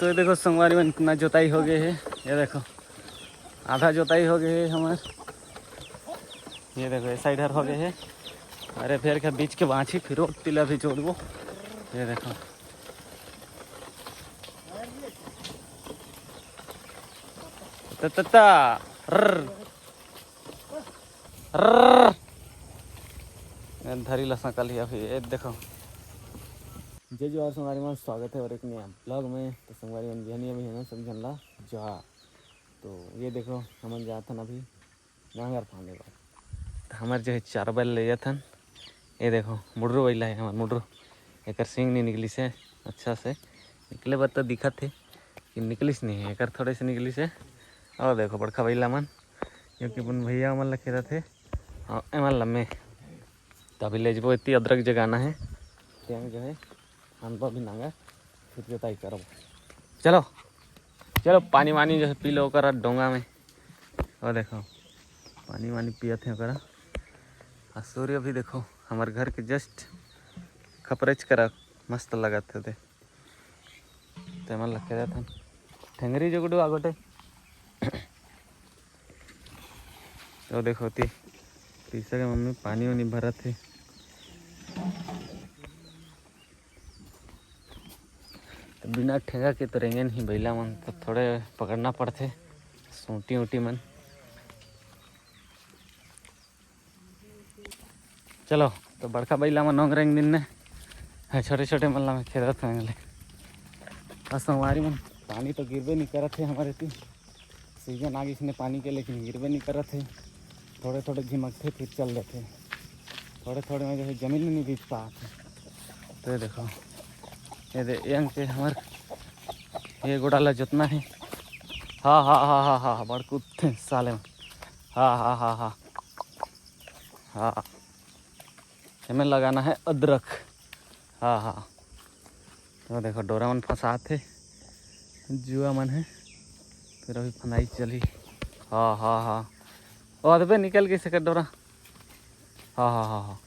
तो ये देखो संगवारी में इतना जोताई हो गए है। ये देखो आधा जोताई हो गए है हमारे। ये देखो ये साइड हर हो गए है। अरे फिर क्या बीच के बाँची फिर तिला भी जोड़ वो। ये देखो तत्ता धरी लसा कल अभी। ये देखो जय जोहार संगवारी मन, स्वागत है और एक नया ब्लॉग में। तो संगवारी मन बिहनी अभी है ना सब जनला जोहार। तो ये देखो हम जाथन अभी नांगर फांदे बार। तो हमारे जो है 4 बैल ले जाथन। ये देखो मुडरू बैला है हमारे। मुडरू एक सिंग नहीं निकली से अच्छा से निकले बात तो दिखत है कि निकलिस नहीं है। एक थोड़े से निकली से। और देखो बड़का बैला मन क्योंकि बुन भैया मन खेदा थे हाँ एमन लम्बे। तो अभी ले जबो इतनी अदरक जगाना है टाइम जो है अनपा भी नांगा फिर जोताई करो। चलो चलो पानी वानी जो है पी लो कर डोंगा में। और देखो पानी वानी पियत है करा। और सूर्य भी देखो हमारे घर के जस्ट खपरेच करा मस्त लगत थे। तो मन लगे था ठेंगरी जोगड़ू आगोटे। तो देखो तीसरा के मम्मी पानी वानी भरा थे। तो बिना ठेंगा के तो रेंगे नहीं बैला मन। तो थोड़े पकड़ना पड़ते सूटी ऊटी मन। चलो तो बड़का बैला मन नोंग रेंग दिन ने छोटे छोटे मल्ला में खेदत होंगे। और संगवारी मन पानी तो गिरबे नहीं करत है हमारे ती। सीजन आगे इसने पानी के लेकिन गिरबे नहीं करत है। थोड़े थोड़े झिमकते फिर चल देते। थोड़े थोड़े में जो है जमीन में नहीं बीत पाते। तो ये देखो ये अंग के हमारे ये गोडाला जोतना है। हाँ हाँ हाँ हाँ हाँ बड़ कूदते साले में। हाँ हाँ हाँ हाँ हाँ हमें लगाना है अदरक। हाँ हाँ तो देखो डोरा मन फंसाते जुआ मन है। फिर अभी फनाई चली। हाँ हाँ हाँ और अदबे निकल गई से डोरा। हाँ हाँ हाँ हाँ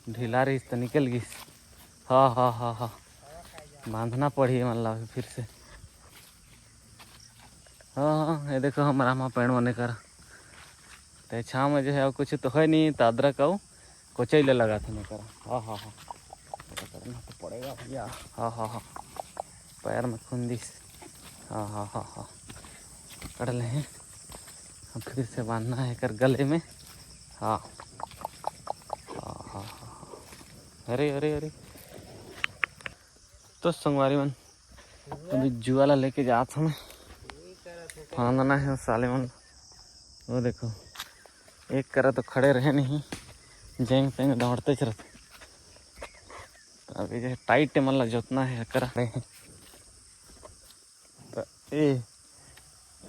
ढीला रही तो निकल गई। हाँ हाँ हाँ हाँ बांधना पड़ी मतलब फिर से। हाँ हाँ ये देखो हमारा वहाँ पेड़ बने करा। तो छाँव में जो है कुछ तो है नहीं। तो अदरक आऊ कोचैले लगा था नहीं करा। हाँ हाँ हाँ करना तो पड़ेगा भैया। हाँ हाँ हाँ पैर में खून दिस। हाँ हाँ हाँ हाँ पकड़ ले हैं। अब फिर से बांधना है कर गले में। हाँ हाँ हाँ हाँ अरे अरे अरे। तो संगवारी मन अभी जुआला लेके जात हमें फांदना है साले मन। वो देखो एक करा तो खड़े रहे नहीं जेंग तेंग दौड़ते चलते। अभी जो टाइट मतलब जोतना है करा रहे हैं। तो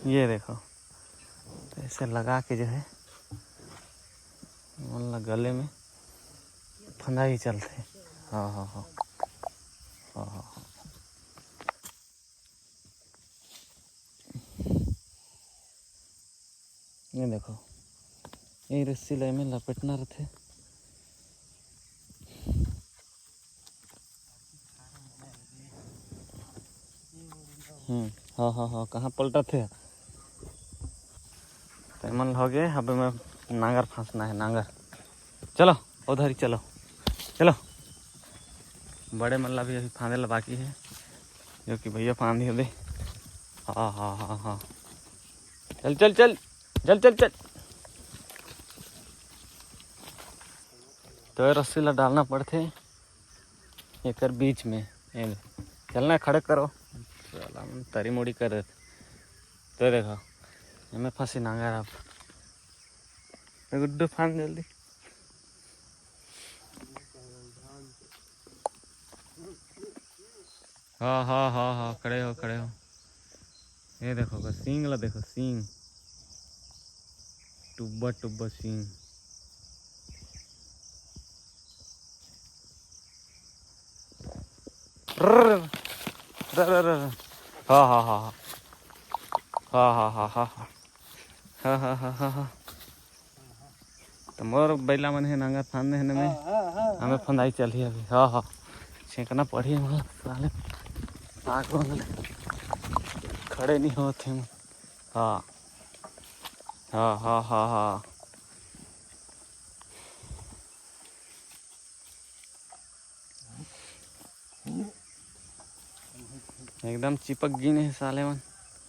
ये देखो तो ऐसे लगा के जो है मतलब गले में फंदा ही चलते। हाँ हाँ हाँ हाँ हाँ हाँ ये देखो ये रस्सी लाई में लपेटना रहते। हाँ हाँ हाँ कहाँ पलटा थे। तो मन हो गए अब मैं नांगर फांसना है नांगर। चलो उधर ही चलो चलो। बड़े मल्ला भी अभी फांदे ला बाकी है जो कि भैया फांद ही दे। हाँ हाँ हाँ हाँ चल चल चल चल चल चल। तो रस्सी ला डालना पड़ते एक बीच में। चलना खड़े करो तरी मुड़ी कर देते। तो देखो हमें फंसी नांगर। आप गुड्डू फांद जल्दी। हाँ हाँ हाँ हाँ खड़े हो खड़े हो। ये देखो सींग ला देखो सींग टुब्बा टुब्बा सींग। हाँ हाँ हाँ हाँ हाँ हाँ हाँ हाँ हाँ हाँ हाँ हाँ हाँ तो मोर बैला मन है नांगा फांदने है में हमें फंदाई चली अभी। हाँ हाँ छेकना पड़ी है मतलब साले आग खड़े नहीं होते। हाँ हाँ हाँ हाँ हाँ एकदम चिपक गई नहीं साले मन।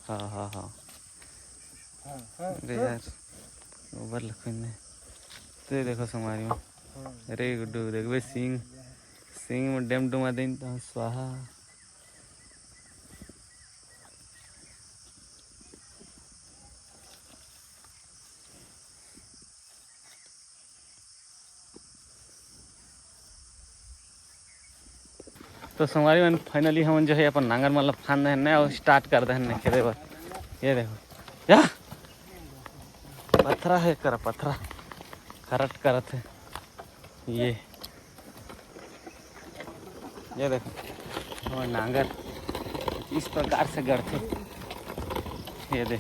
हाँ हाँ हाँ अरे यार ओवर लखन तो ये देखो संगवारी में। अरे गुड्डू देख बे सिंह सिंह में डेम डुमा दिन तो स्वाहा। तो संगवारी में फाइनली हम जो है अपन नांगर मतलब फान रहे हैं और स्टार्ट कर रहे हैं खेदे पर। ये देखो या पत्थरा है कर पत्थरा खरट करत है ये देखो और नांगर इस प्रकार से गढ़ते। ये दे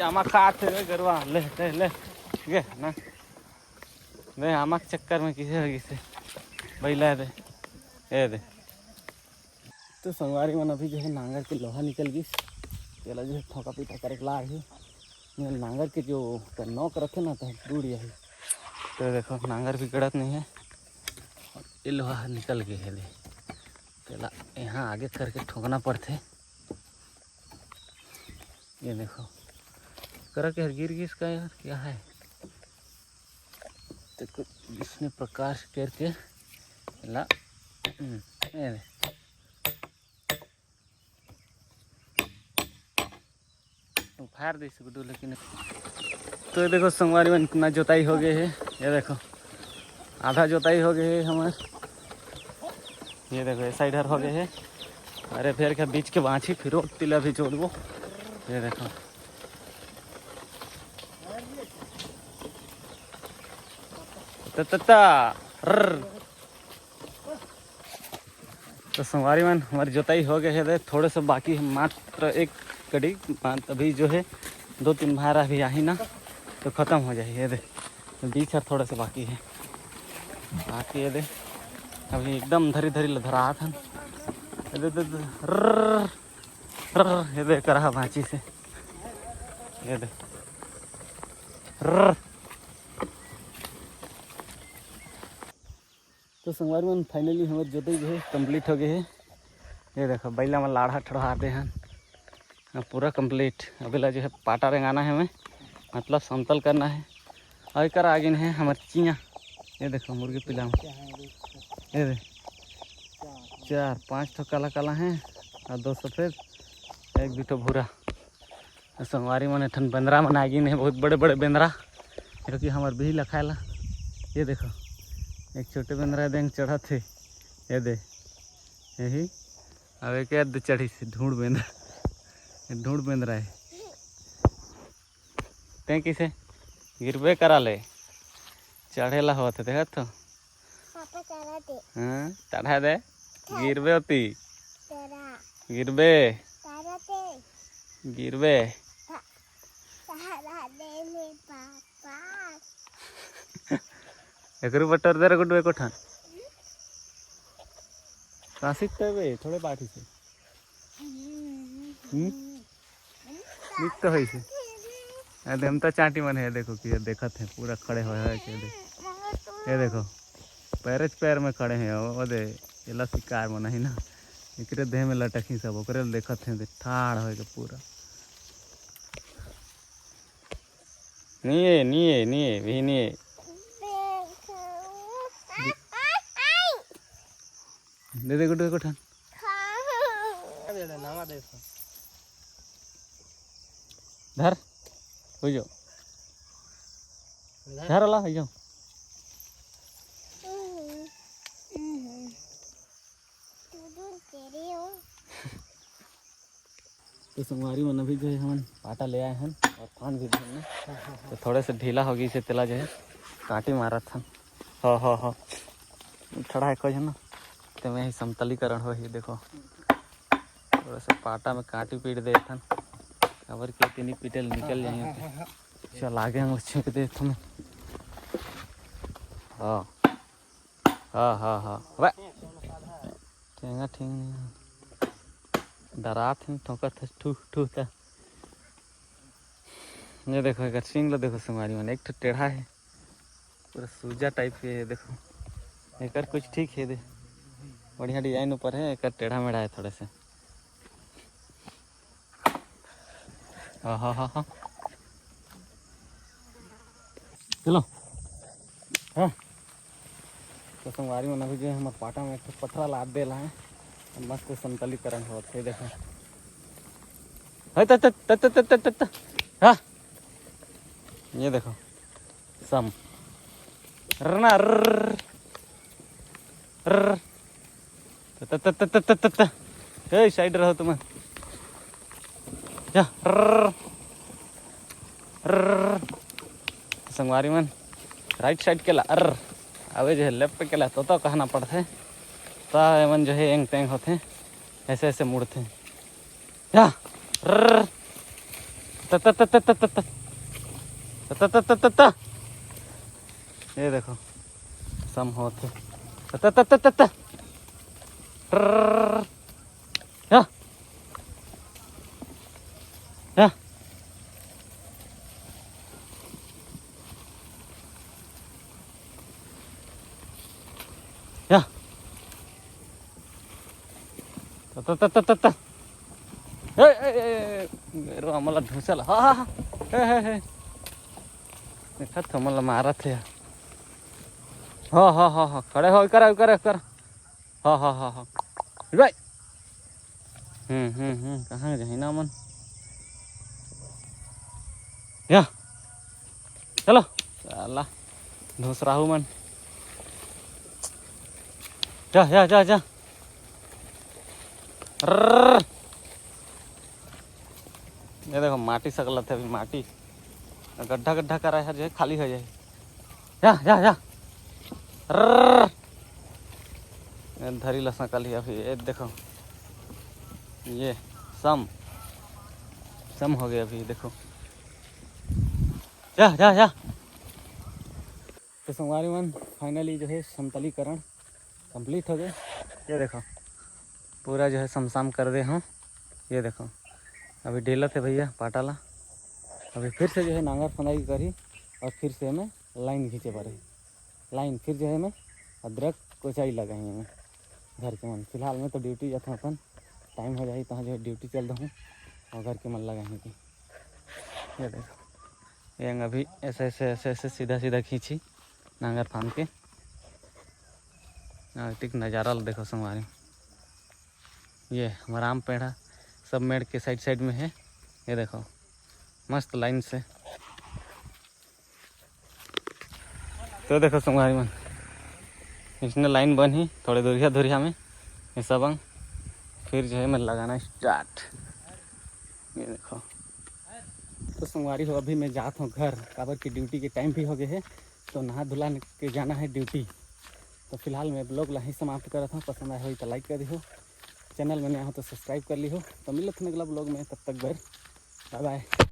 आमा खाते गरवा ले ले ले गे ना नहीं आमा के चक्कर में किसे बैला दे ये दे। तो संगवारी मन अभी जो है नांगर के लोहा निकल गई तेला जो है ठोका पीटा करे ला रही नांगर के जो नौक रखे ना तो टूट गया है। तो देखो नांगर भी गड़त नहीं है और ये लोहा निकल गई है तेला यहाँ आगे करके ठोकना पड़ते। ये देखो करा के गिर गई इसका यार क्या है। देखो इसने प्रकार करके ला फायर दे गुड्डू लेकिन। तो ये देखो संगवारी में इतना जोताई हो गई है। ये देखो आधा जोताई हो गई है हमारे। ये देखो ऐसा इधर हो गए है। अरे फिर क्या बीच के बाँची फिर तिला भी जोड़ वो। ये देखो तो संगवारी मन हमारी जोताई हो गए है। थोड़े से बाकी है मात्र एक कड़ी अभी जो है 2-3 भारा अभी आई ना तो ख़त्म हो जाए। ये दे बीच है थोड़ा सा बाकी है बाकी। ये दे अभी एकदम धरी धरी लधरा था। ये दे करा भांची से। ये दे तो संगवारी मन फाइनली हमारी जोताई जो है कंप्लीट हो गई है। ये देखो बैला में लाढ़ा ठड़ाते हैं पूरा कंप्लीट। अभी जो है पाटा रेंगाना है हमें मतलब समतल करना है। और एक आगे है हमारे चियाँ। ये देखो मुर्गी पिला ये दे 4-5 तो काला काला हैं और 2 सफेद 1 बिटो भूरा। संगवारी मन ठन बेंदरा मन आगिन है बहुत बड़े बड़े बेंदरा क्योंकि हमारे भी लखाला। ये देखो एक छोटे बेंदरा देंग चढ़ा थे। ये दे यही अब एक चढ़ी से ढूंढ बेंदरा है ते किसे गिरबे करा ले चढ़ेला होते देखा तो हाँ चढ़ा दे गिरबे होती गिरबे गिरबे एक बटर दे गुड कोठा कासिक बे थोड़े पाठी से तो है से अरे हम तो चाटी मन है। देखो कि देखत है पूरा खड़े हो के ये देखो पैर में खड़े हैं वो दे एला शिकार मन है ना एकरे देह में लटकी सब ओकरे देखत है ठाड़ हो के पूरा नहीं भी नहीं दे गुड्डू कोठा धर हो जाओ धर अला हो जाओ। तो संगवारी मन अभी जो है हम पाटा ले आए हैं और फान भी दिए तो थोड़े से ढीला हो गई से तेला जो है कांटी मारा था। हाँ खड़ा है कोई है ना तो मैं ही समतलीकरण हो ही देखो थोड़ा सा पाटा में कांटी पीट दे था खबर के इतनी पिटेल निकल जाए चल आगे हम छींक दे तुम्हें। हाँ हाँ हाँ हाँ अबे ठेंगा ठेंग नहीं डरा थे ठोकर थे ठू ठू था। ये देखो एक सिंग लो देखो संगवारी मन एक टेढ़ा है पूरा सूजा टाइप के है देखो एक कुछ ठीक है दे बढ़िया डिजाइन ऊपर है एक टेढ़ा मेढ़ा है थोड़े से। हाँ हाँ हाँ हाँ चलो हाँ तो संगवारी मन अभी जो हमारे पाटा में एक पथरा लाद देला है मस्त संतलीकरण होते देखो हाँ ये देखो सम रना साइड रहो तुम संगवारी मन राइट साइड के ला अबे जो है लेफ्ट के ला तो कहना पड़ते ता मन जो है एंग तेंग होते ऐसे ऐसे मुड़ते या ये देखो सम होते या या या आम्हाला ढोसाला हा हा हे देखत मला मारत है हाँ हाँ हाँ हाँ खड़े हो कर हाँ हाँ हाँ हाँ भाई कहाँ जाए ना मन या चलो साला ढूस राहू मन जा जा जा जा ये देखो माटी सकल थे अभी माटी गड्ढा गड्ढा करा है जो खाली हो जाए जा जा जा धरी लसा कल अभी ये देखो ये सम हो गया अभी देखो जा जा जा तो संगवारी मन फाइनली जो है समतलीकरण कंप्लीट हो गए। ये देखो पूरा जो है समसाम कर दे हम ये देखो अभी डेलत है भैया पाटाला अभी फिर से जो है नांगर फंदाई करी और फिर से हमें लाइन खींचे पड़े लाइन फिर जो है हमें अदरक कोचाई लगाएंगे हमें घर के मन फिलहाल में तो ड्यूटी जाता हूँ अपन टाइम हो जाए तो जो है ड्यूटी चल दूँ और घर के मन लगाएंगे। ये देखो ये अभी ऐसे ऐसे ऐसे ऐसे सीधा सीधा खींची नांगर फान के टिक नज़ारा देखो संगवारी ये हमारा आम पेड़ा सब मेड़ के साइड साइड में है ये देखो मस्त लाइन से। तो देखो संगवारी मन इसने लाइन बनी थोड़े दूरिया में ये सब फिर जो है मैं लगाना स्टार्ट ये देखो। तो संगवारी हो अभी मैं जाता हूँ घर काबर की ड्यूटी के टाइम भी हो गए है तो नहा धुला के जाना है ड्यूटी। तो फिलहाल मैं ब्लॉग ला ही समाप्त कर रहा था पसंद आया हो तो लाइक कर दी हो चैनल में नया हो तो सब्सक्राइब कर ली हो तो मिलते हैं अगला ब्लॉग में तब तक बाय बाय।